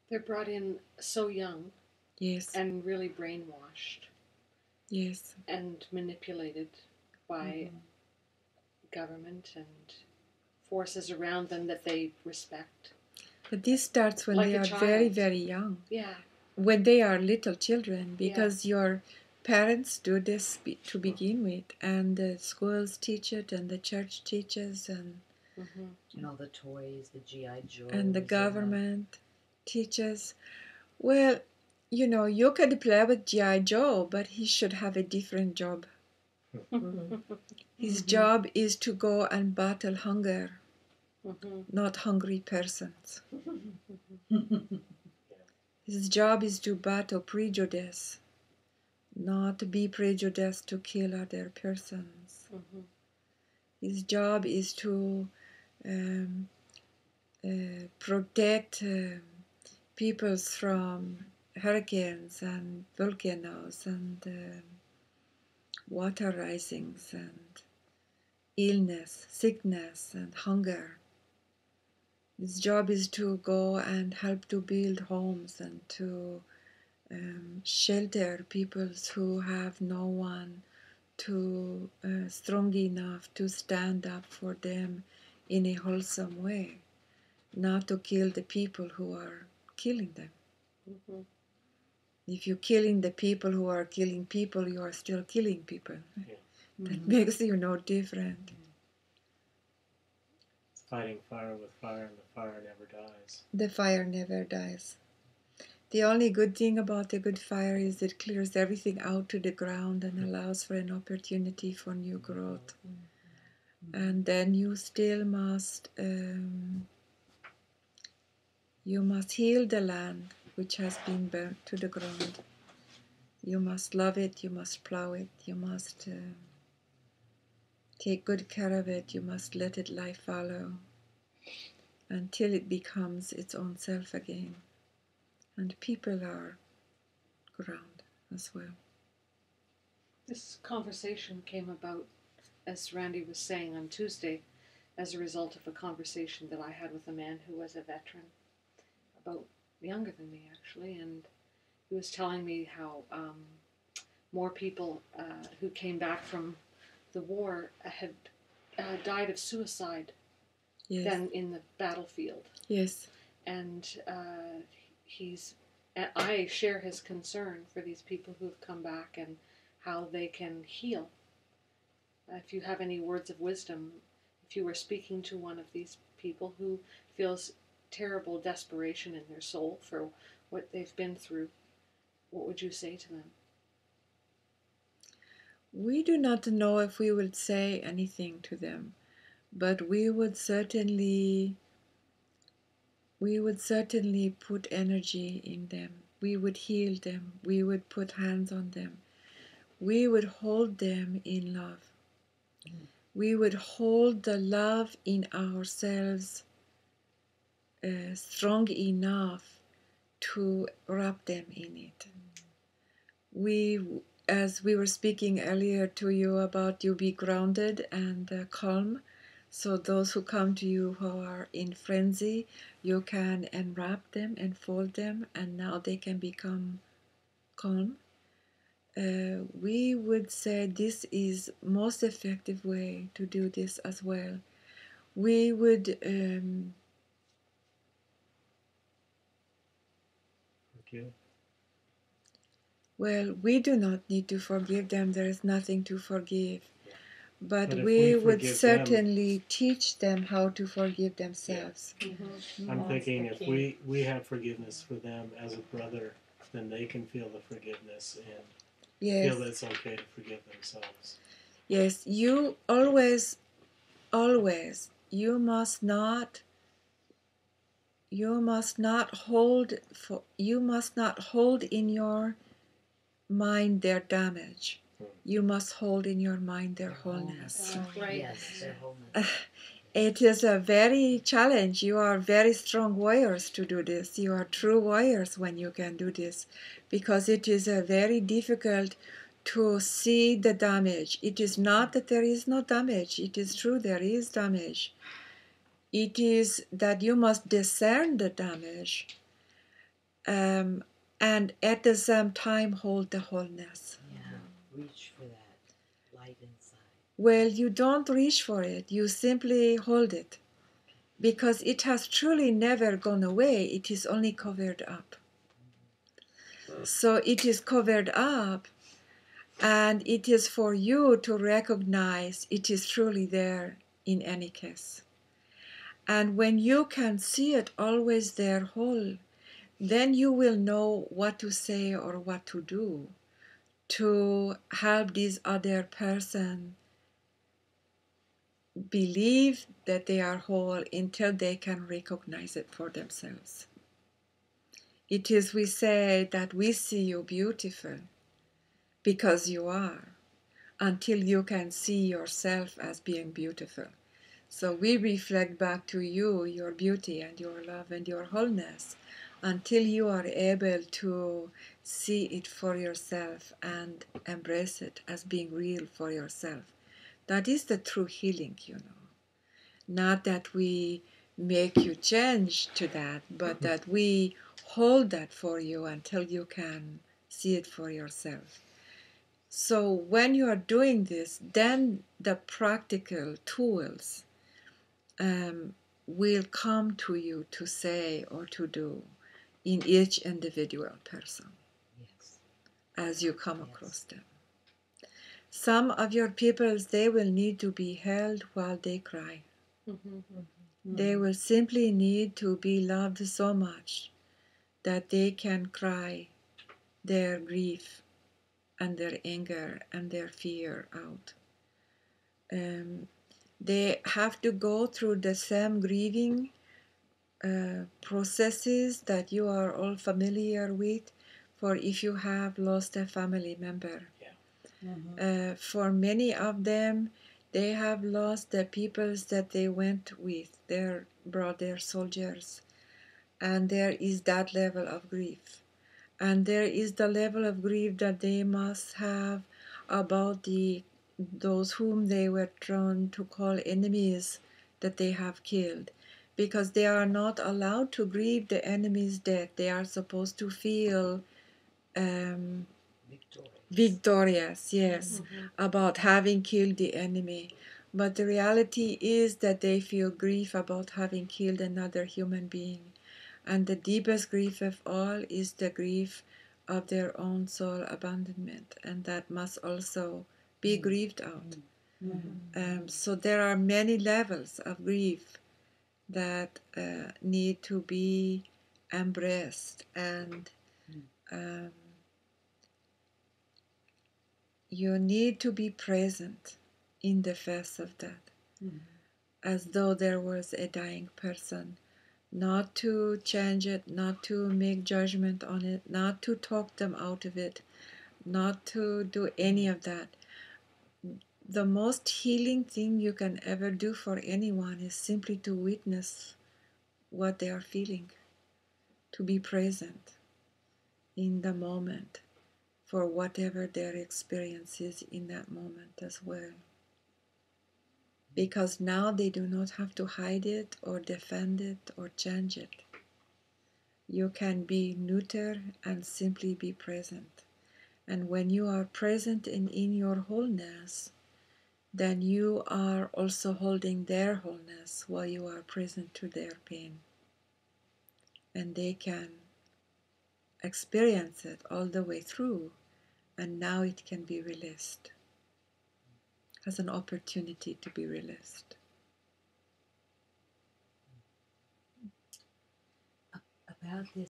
They're brought in so young Yes. and really brainwashed Yes. and manipulated by government and forces around them that they respect. But this starts when Like they a are very, child. very young. Yeah. When they are little children, because your parents do this to begin with, and the schools teach it, and the church teaches, and And all the toys, the G.I. Joes. and the government teaches. Well, you could play with G.I. Joe, but he should have a different job. His job is to go and battle hunger, not hungry persons. His job is to battle prejudice, not be prejudiced to kill other persons. His job is to protect peoples from hurricanes and volcanoes and water risings and illness, sickness and hunger. His job is to go and help to build homes and to shelter peoples who have no one to strong enough to stand up for them in a wholesome way, not to kill the people who are killing them. If you're killing the people who are killing people, you are still killing people. That makes you no different. It's fighting fire with fire, and the fire never dies. The fire never dies. The only good thing about a good fire is it clears everything out to the ground and allows for an opportunity for new growth. And then you still must heal the land which has been burnt to the ground. You must love it, you must plow it, you must take good care of it, you must let it lie fallow until it becomes its own self again. And people are ground as well. This conversation came about, as Randy was saying, on Tuesday, as a result of a conversation that I had with a man who was a veteran, about younger than me actually, and he was telling me how more people who came back from the war had died of suicide than in the battlefield. Yes. And I share his concern for these people who have come back and how they can heal. If you have any words of wisdom, if you were speaking to one of these people who feels terrible desperation in their soul for what they've been through, what would you say to them? We do not know if we would say anything to them, but we would certainly put energy in them. We would heal them. We would put hands on them. We would hold them in love. We would hold the love in ourselves strong enough to wrap them in it. As we were speaking earlier to you about you be grounded and calm, so those who come to you who are in frenzy, you can enwrap them and fold them, and now they can become calm. We would say this is most effective way to do this as well. We would Forgive. Well, we do not need to forgive them. There is nothing to forgive. But if we we would forgive certainly teach them how to forgive themselves. I'm thinking if we have forgiveness for them as a brother, then they can feel the forgiveness and feel that it's okay to forgive themselves. Yes, you always, you must not hold in your mind their damage. You must hold in your mind their wholeness. Right. Yes, their wholeness. It is a very challenge. You are very strong warriors to do this. You are true warriors when you can do this, because it is very difficult to see the damage. It is not that there is no damage. It is true there is damage. It is that you must discern the damage and at the same time hold the wholeness. Yeah, reach for that light inside. Well, you don't reach for it, you simply hold it, because it has truly never gone away, it is only covered up. So it is covered up, and it is for you to recognize it is truly there in any case. And when you can see it always there whole, then you will know what to say or what to do to help this other person believe that they are whole until they can recognize it for themselves. It is we say that we see you beautiful because you are, until you can see yourself as being beautiful. So we reflect back to you your beauty and your love and your wholeness until you are able to see it for yourself and embrace it as being real for yourself. That is the true healing, you know. Not that we make you change to that, but that we hold that for you until you can see it for yourself. So when you are doing this, then the practical tools will come to you to say or to do in each individual person. Yes. As you come across them. Some of your peoples, they will need to be held while they cry. They will simply need to be loved so much that they can cry their grief and their anger and their fear out. They have to go through the same grieving processes that you are all familiar with, for if you have lost a family member. For many of them, they have lost the peoples that they went with, their brother soldiers, and there is that level of grief. And there is the level of grief that they must have about those whom they were drawn to call enemies that they have killed, because they are not allowed to grieve the enemy's death. They are supposed to feel victorious, yes, about having killed the enemy. But the reality is that they feel grief about having killed another human being. And the deepest grief of all is the grief of their own soul abandonment, and that must also be grieved out. So there are many levels of grief that need to be embraced, and you need to be present in the face of that, as though there was a dying person. Not to change it, not to make judgment on it, not to talk them out of it, not to do any of that. The most healing thing you can ever do for anyone is simply to witness what they are feeling, to be present in the moment for whatever their experience is in that moment as well. Because now they do not have to hide it or defend it or change it. You can be neuter and simply be present. And when you are present and in your wholeness, then you are also holding their wholeness while you are present to their pain. And they can experience it all the way through, and now it can be released as an opportunity to be released. About this